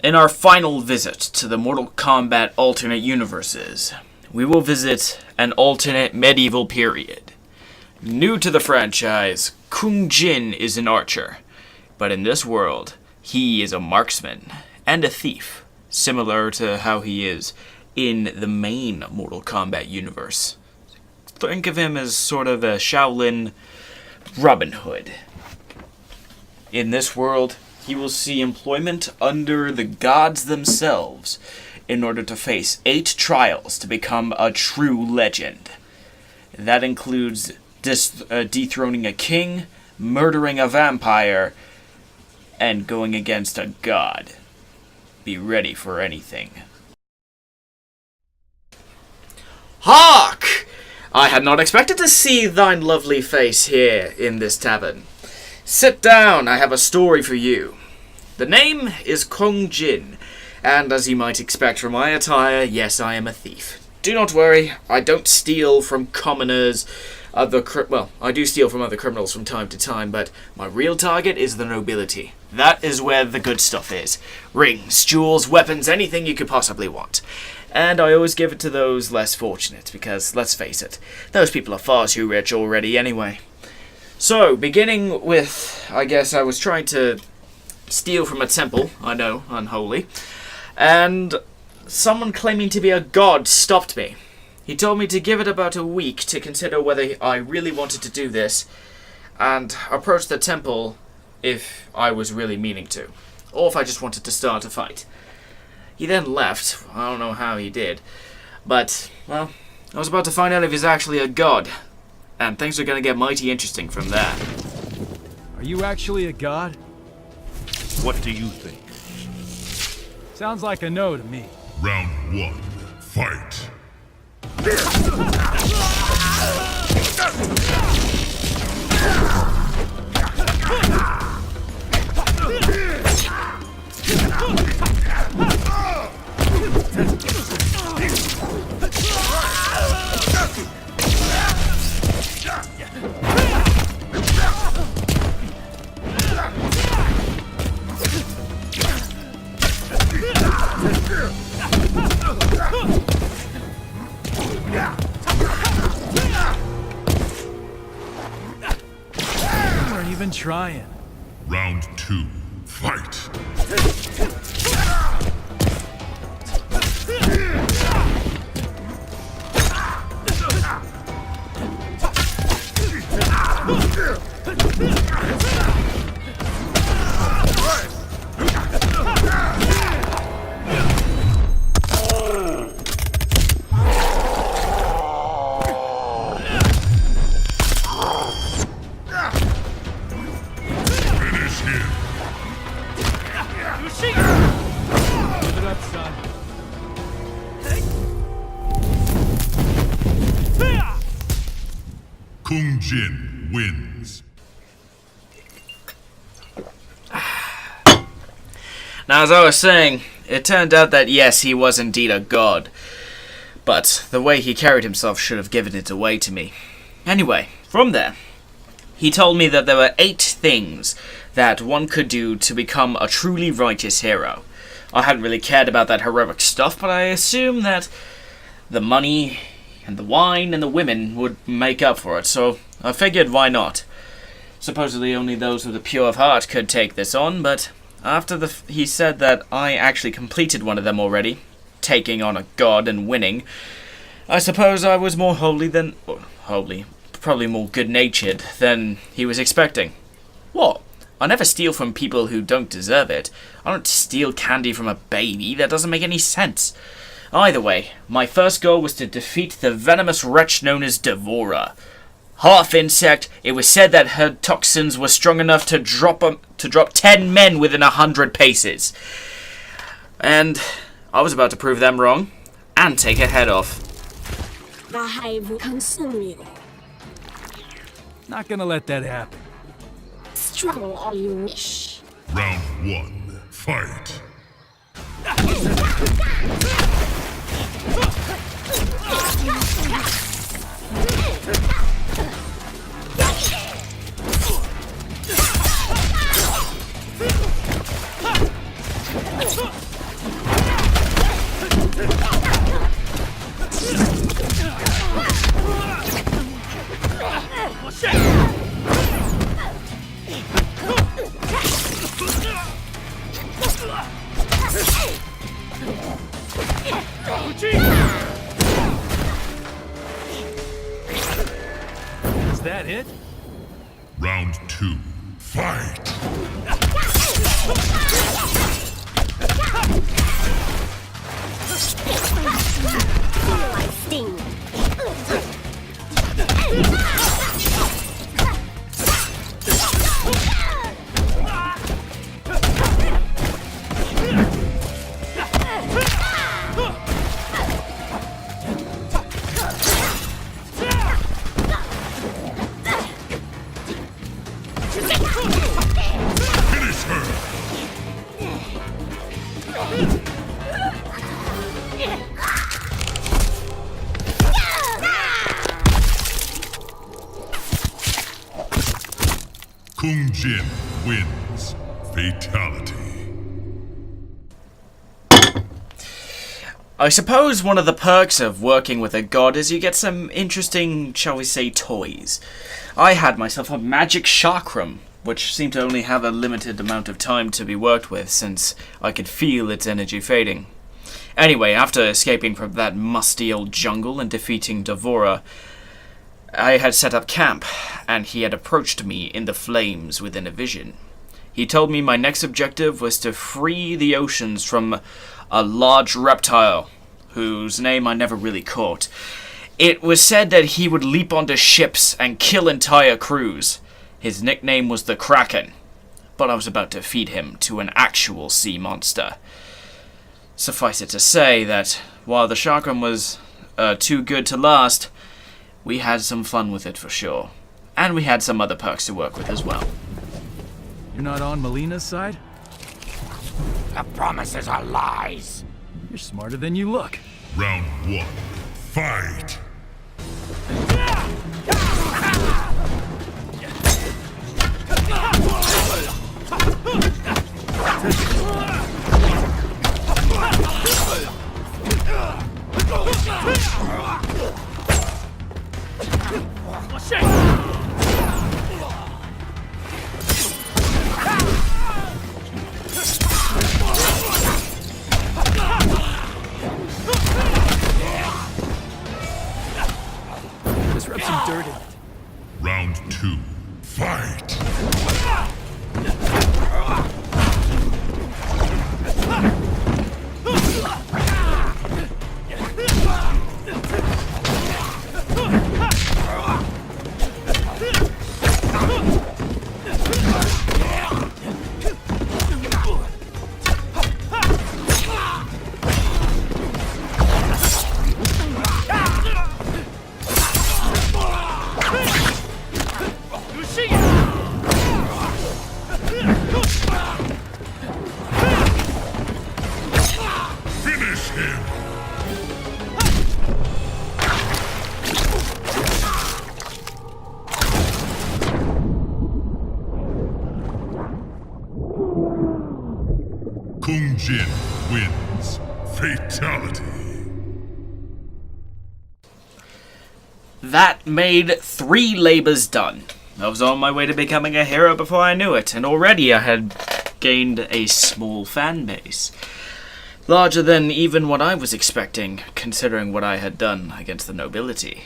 In our final visit to the Mortal Kombat alternate universes, we will visit an alternate medieval period. New to the franchise, Kung Jin is an archer, but in this world, he is a marksman and a thief, similar to how he is in the main Mortal Kombat universe. Think of him as sort of a Shaolin Robin Hood. In this world, he will see employment under the gods themselves in order to face 8 trials to become a true legend. That includes dethroning a king, murdering a vampire, and going against a god. Be ready for anything. Hark! I had not expected to see thine lovely face here in this tavern. Sit down, I have a story for you. The name is Kung Jin, and as you might expect from my attire, yes, I am a thief. Do not worry, I don't steal from commoners. I do steal from other criminals from time to time, but my real target is the nobility. That is where the good stuff is. Rings, jewels, weapons, anything you could possibly want. And I always give it to those less fortunate, because, let's face it, those people are far too rich already anyway. So, beginning with, I guess I was trying to steal from a temple, I know, unholy, and someone claiming to be a god stopped me. He told me to give it about a week to consider whether I really wanted to do this, and approach the temple if I was really meaning to, or if I just wanted to start a fight. He then left. I don't know how he did, but, well, I was about to find out if he's actually a god. And things are going to get mighty interesting from that. Are you actually a god? What do you think? Sounds like a no to me. Round 1, fight. You weren't even trying. Round 2, fight. Give it up, son. Kung Jin wins. Now, as I was saying, it turned out that yes, he was indeed a god. But the way he carried himself should have given it away to me. Anyway, from there, he told me that there were 8 things that one could do to become a truly righteous hero. I hadn't really cared about that heroic stuff, but I assumed that the money and the wine and the women would make up for it, so I figured why not. Supposedly only those with a pure heart could take this on, but after he said that I actually completed one of them already, taking on a god and winning, I suppose I was more probably more good-natured than he was expecting. What? I never steal from people who don't deserve it. I don't steal candy from a baby. That doesn't make any sense. Either way, my first goal was to defeat the venomous wretch known as Devourer. Half insect, it was said that her toxins were strong enough to drop 10 men within 100 paces. And I was about to prove them wrong and take her head off. Not gonna let that happen. Struggle all you wish. Round 1, fight. that it? Round 2. Fight! Feel my sting. Finish her! Kung Jin wins. Fatality. I suppose one of the perks of working with a god is you get some interesting, shall we say, toys. I had myself a magic chakram, which seemed to only have a limited amount of time to be worked with since I could feel its energy fading. Anyway, after escaping from that musty old jungle and defeating Devora, I had set up camp, and he had approached me in the flames within a vision. He told me my next objective was to free the oceans from a large reptile, whose name I never really caught. It was said that he would leap onto ships and kill entire crews. His nickname was the Kraken, but I was about to feed him to an actual sea monster. Suffice it to say that while the chakram was too good to last, we had some fun with it for sure. And we had some other perks to work with as well. You're not on Melina's side? The promises are lies. You're smarter than you look. Round 1. Fight! Just rub some dirt in it. Round 2. Fight! Finish him! Kung Jin wins. Fatality. That made 3 labors done. I was on my way to becoming a hero before I knew it, and already I had gained a small fan base. Larger than even what I was expecting, considering what I had done against the nobility.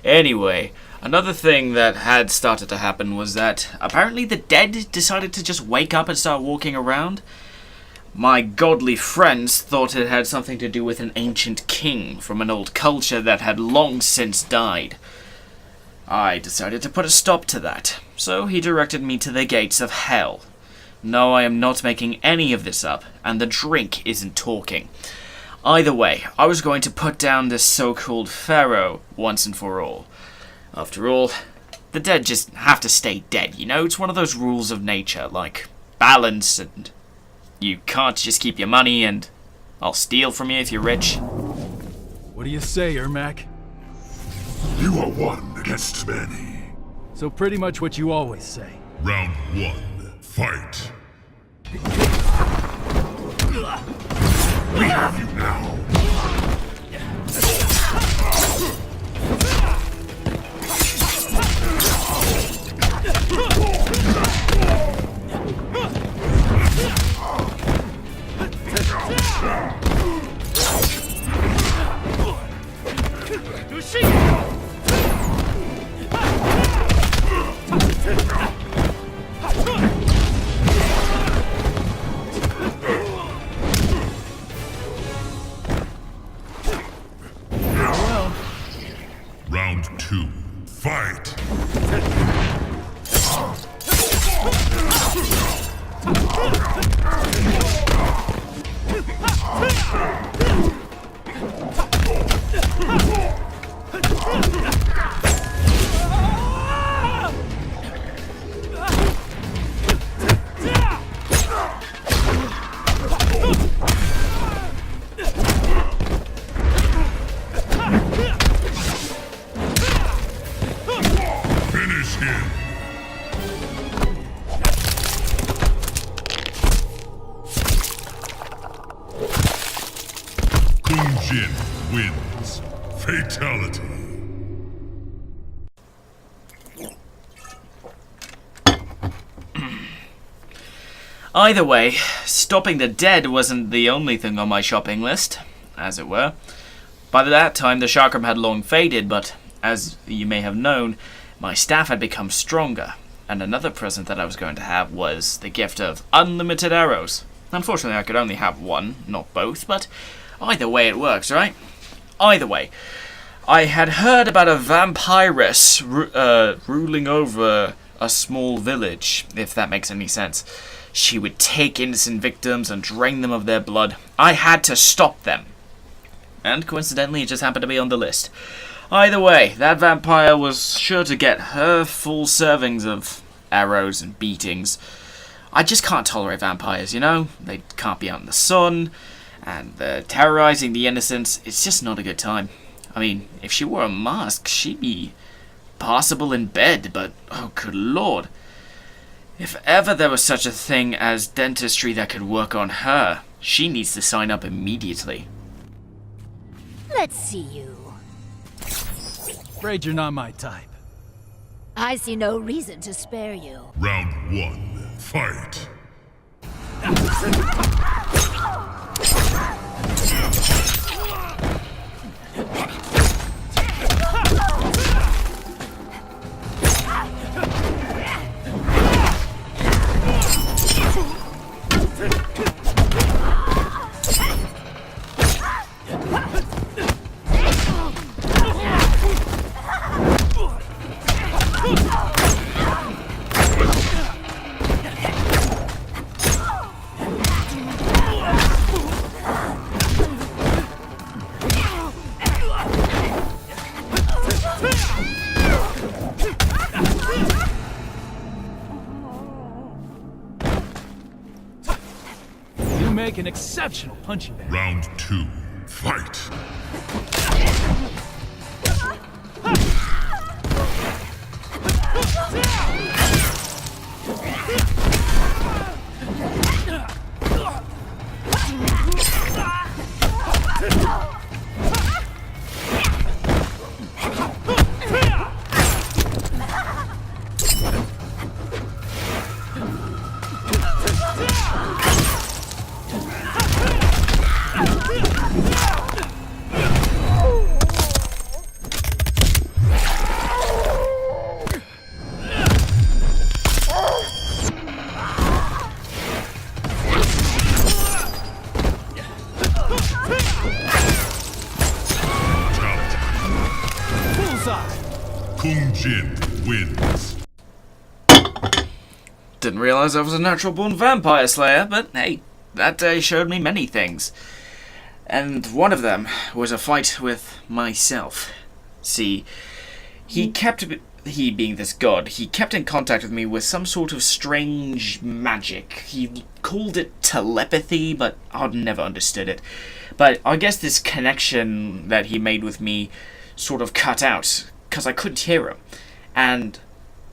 Anyway, another thing that had started to happen was that apparently the dead decided to just wake up and start walking around. My godly friends thought it had something to do with an ancient king from an old culture that had long since died. I decided to put a stop to that, so he directed me to the gates of hell. No, I am not making any of this up, and the drink isn't talking. Either way, I was going to put down this so-called pharaoh once and for all. After all, the dead just have to stay dead, you know? It's one of those rules of nature, like balance, and you can't just keep your money, and I'll steal from you if you're rich. What do you say, Ermac? You are one against many. So pretty much what you always say. Round 1. Fight! We have you now! fight! Finish him! Kung Jin wins. Fatality. Either way, stopping the dead wasn't the only thing on my shopping list, as it were. By that time, the chakram had long faded, but as you may have known, my staff had become stronger, and another present that I was going to have was the gift of unlimited arrows. Unfortunately, I could only have one, not both, but either way it works, right? Either way, I had heard about a vampiress ruling over a small village, if that makes any sense. She would take innocent victims and drain them of their blood. I had to stop them. And coincidentally, it just happened to be on the list. Either way, that vampire was sure to get her full servings of arrows and beatings. I just can't tolerate vampires, you know? They can't be out in the sun, and they're terrorizing the innocents. It's just not a good time. I mean, if she wore a mask, she'd be passable in bed, but oh good lord. If ever there was such a thing as dentistry that could work on her, she needs to sign up immediately. Let's see you. Afraid you're not my type. I see no reason to spare you. Round 1, fight! You make an exceptional punching bag. Round 2, fight! Kung Jin wins. Didn't realize I was a natural-born vampire slayer, but hey, that day showed me many things. And one of them was a fight with myself. See, he being this god, he kept in contact with me with some sort of strange magic. He called it telepathy, but I'd never understood it. But I guess this connection that he made with me sort of cut out, because I couldn't hear him. And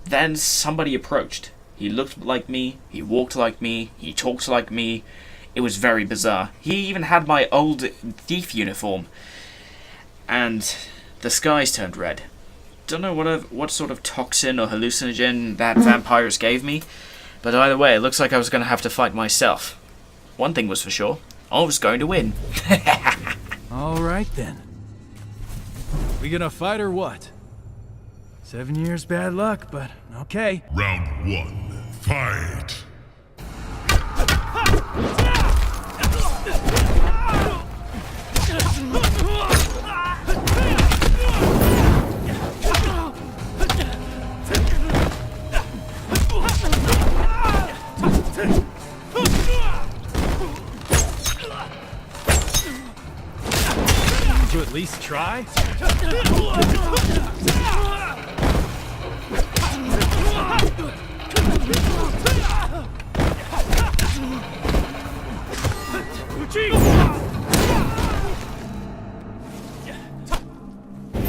then somebody approached. He looked like me, he walked like me, he talked like me. It was very bizarre. He even had my old thief uniform. And the skies turned red. Don't know what sort of toxin or hallucinogen that vampirus gave me, but either way, it looks like I was going to have to fight myself. One thing was for sure, I was going to win. All right then. We gonna fight or what? 7 years bad luck, but okay. Round 1, fight! least try?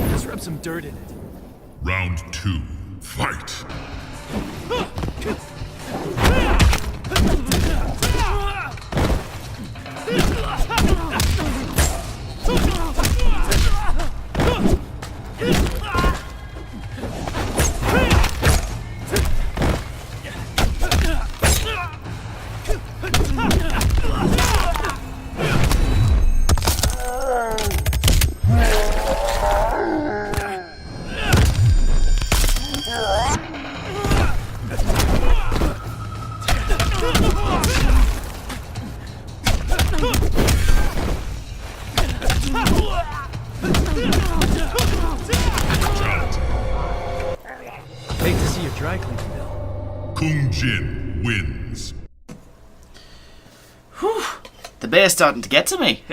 Just rub some dirt in it. Round 2. Fight. Hate to see your dry cleaning bill. Kung Jin wins. The bear's starting to get to me.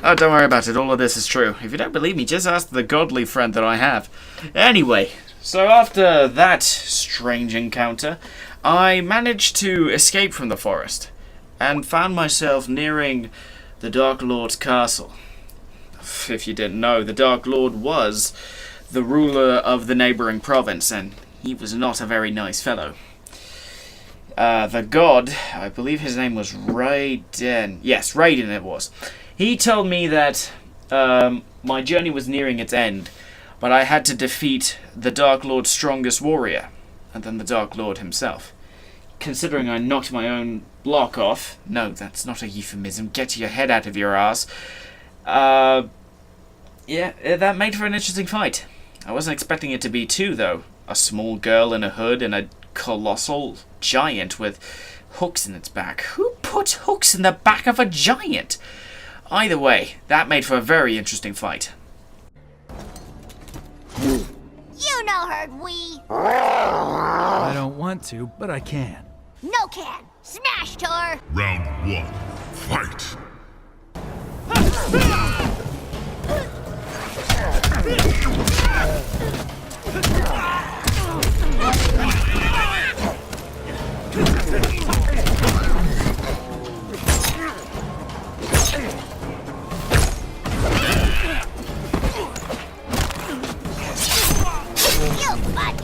Oh, don't worry about it. All of this is true. If you don't believe me, just ask the godly friend that I have. Anyway, so after that strange encounter, I managed to escape from the forest and found myself nearing the Dark Lord's castle. If you didn't know, the Dark Lord was the ruler of the neighboring province, and he was not a very nice fellow. The god, I believe his name was Raiden. Yes, Raiden it was. He told me that my journey was nearing its end, but I had to defeat the Dark Lord's strongest warrior, and then the Dark Lord himself. Considering I knocked my own block off, no, that's not a euphemism, get your head out of your ass, yeah, that made for an interesting fight. I wasn't expecting it to be two, though. A small girl in a hood and a colossal giant with hooks in its back. Who puts hooks in the back of a giant? Either way, that made for a very interesting fight. You no hurt we. I don't want to, but I can. No can. Smash Tor. Round 1. Fight. You buddy.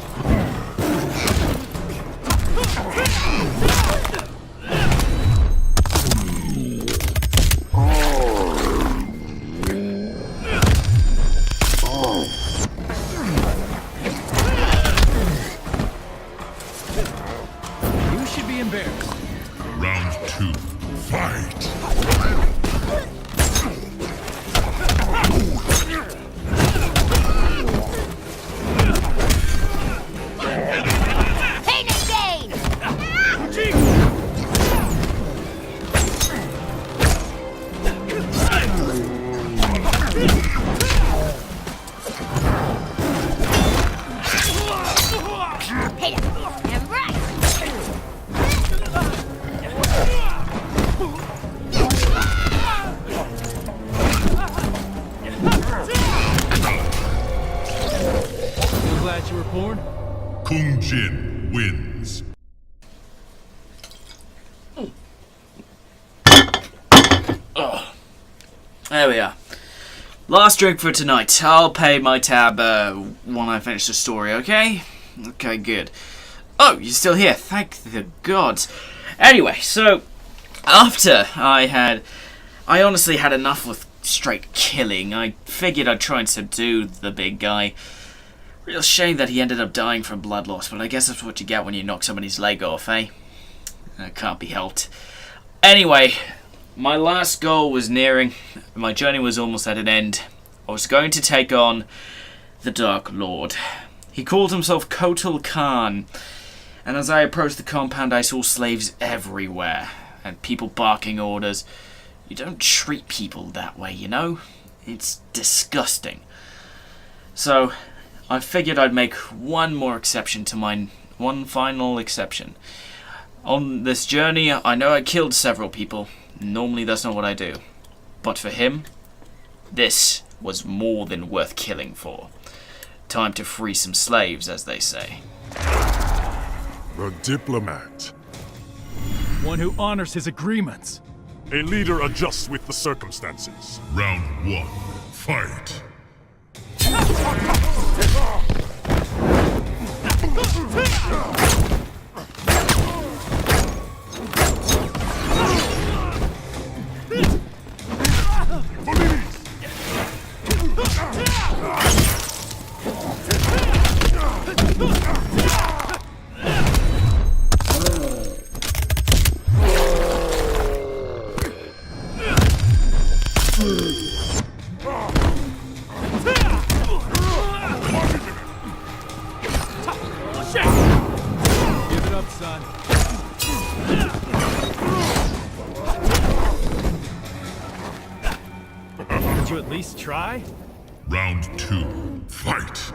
You should be embarrassed. Round 2. Fight. Pain and gain. Hit it. And right. You glad you were born? Kung Jin wins. There we are. Last drink for tonight. I'll pay my tab when I finish the story, okay? Okay, good. Oh, you're still here. Thank the gods. Anyway, so after I honestly had enough with straight killing. I figured I'd try and subdue the big guy. Real shame that he ended up dying from blood loss, but I guess that's what you get when you knock somebody's leg off, eh? That can't be helped. Anyway, my last goal was nearing. My journey was almost at an end. I was going to take on the Dark Lord. He called himself Kotal Khan, and as I approached the compound I saw slaves everywhere, and people barking orders. You don't treat people that way, you know? It's disgusting. So, I figured I'd make one more exception to mine. One final exception. On this journey, I know I killed several people. Normally that's not what I do. But for him, This was more than worth killing for. Time to free some slaves, as they say. The diplomat. One who honors his agreements. A leader adjusts with the circumstances. Round 1. Fight. Give it up, son. Did you at least try? Round 2. Fight.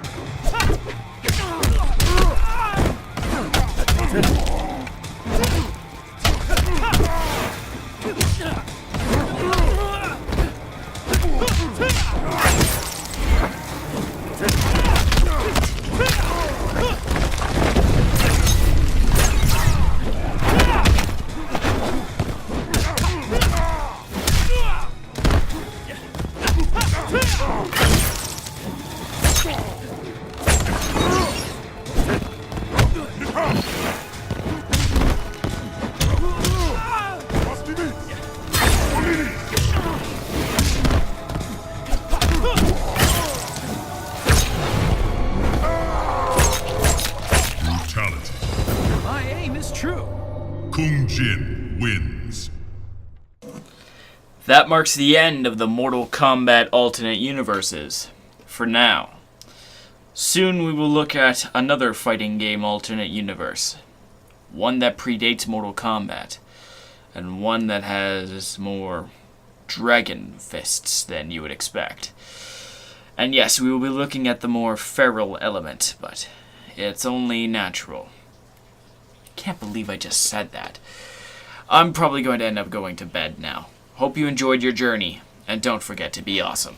Brutality. My aim is true. Kung Jin wins. That marks the end of the Mortal Kombat alternate universes. For now. Soon we will look at another fighting game alternate universe. One that predates Mortal Kombat. And one that has more dragon fists than you would expect. And yes, we will be looking at the more feral element, but it's only natural. Can't believe I just said that. I'm probably going to end up going to bed now. Hope you enjoyed your journey, and don't forget to be awesome.